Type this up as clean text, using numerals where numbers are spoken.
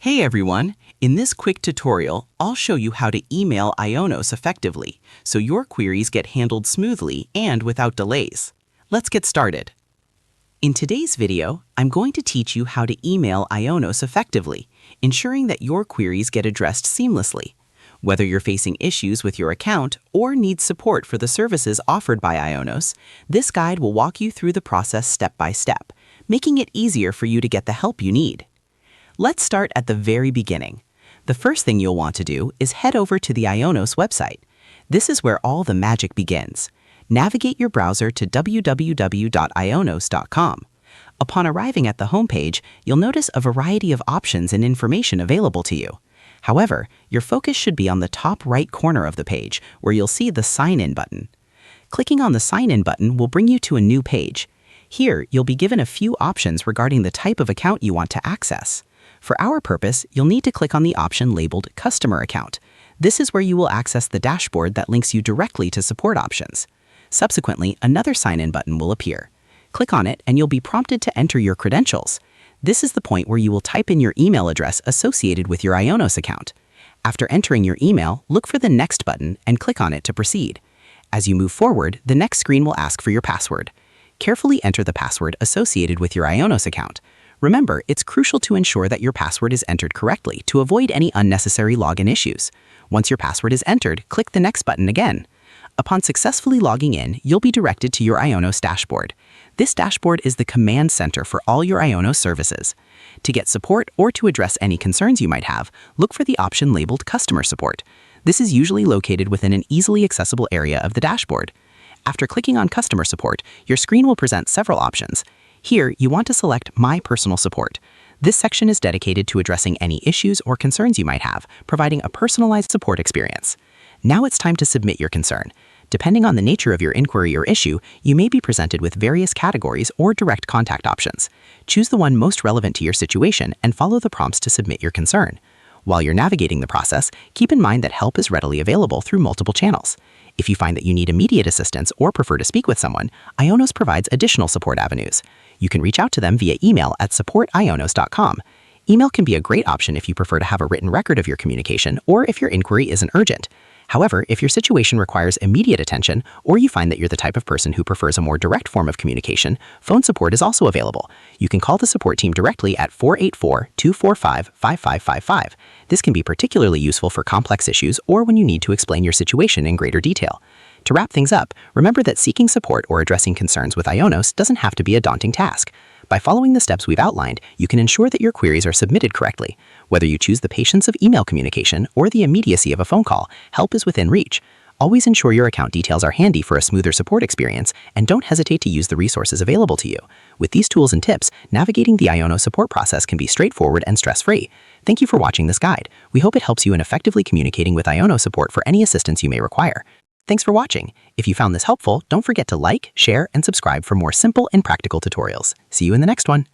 Hey everyone! In this quick tutorial, I'll show you how to email Ionos effectively, so your queries get handled smoothly and without delays. Let's get started. In today's video, I'm going to teach you how to email Ionos effectively, ensuring that your queries get addressed seamlessly. Whether you're facing issues with your account or need support for the services offered by Ionos, this guide will walk you through the process step by step, making it easier for you to get the help you need. Let's start at the very beginning. The first thing you'll want to do is head over to the Ionos website. This is where all the magic begins. Navigate your browser to www.ionos.com. Upon arriving at the homepage, you'll notice a variety of options and information available to you. However, your focus should be on the top right corner of the page, where you'll see the Sign In button. Clicking on the Sign In button will bring you to a new page. Here, you'll be given a few options regarding the type of account you want to access. For our purpose, you'll need to click on the option labeled Customer Account. This is where you will access the dashboard that links you directly to support options. Subsequently, another sign-in button will appear. Click on it and you'll be prompted to enter your credentials. This is the point where you will type in your email address associated with your Ionos account. After entering your email, look for the Next button and click on it to proceed. As you move forward, the next screen will ask for your password. Carefully enter the password associated with your Ionos account. Remember, it's crucial to ensure that your password is entered correctly to avoid any unnecessary login issues. Once your password is entered, click the Next button again. Upon successfully logging in, you'll be directed to your Ionos dashboard. This dashboard is the command center for all your Ionos services. To get support or to address any concerns you might have, look for the option labeled Customer Support. This is usually located within an easily accessible area of the dashboard. After clicking on Customer Support, your screen will present several options. Here, you want to select My Personal Support. This section is dedicated to addressing any issues or concerns you might have, providing a personalized support experience. Now it's time to submit your concern. Depending on the nature of your inquiry or issue, you may be presented with various categories or direct contact options. Choose the one most relevant to your situation and follow the prompts to submit your concern. While you're navigating the process, keep in mind that help is readily available through multiple channels. If you find that you need immediate assistance or prefer to speak with someone, Ionos provides additional support avenues. You can reach out to them via email at support@ionos.com. Email can be a great option if you prefer to have a written record of your communication or if your inquiry isn't urgent. However, if your situation requires immediate attention or you find that you're the type of person who prefers a more direct form of communication, phone support is also available. You can call the support team directly at 484-245-5555. This can be particularly useful for complex issues or when you need to explain your situation in greater detail. To wrap things up, remember that seeking support or addressing concerns with Ionos doesn't have to be a daunting task. By following the steps we've outlined, you can ensure that your queries are submitted correctly. Whether you choose the patience of email communication or the immediacy of a phone call, help is within reach. Always ensure your account details are handy for a smoother support experience, and don't hesitate to use the resources available to you. With these tools and tips, navigating the Ionos support process can be straightforward and stress-free. Thank you for watching this guide. We hope it helps you in effectively communicating with Ionos support for any assistance you may require. Thanks for watching. If you found this helpful, don't forget to like, share, and subscribe for more simple and practical tutorials. See you in the next one.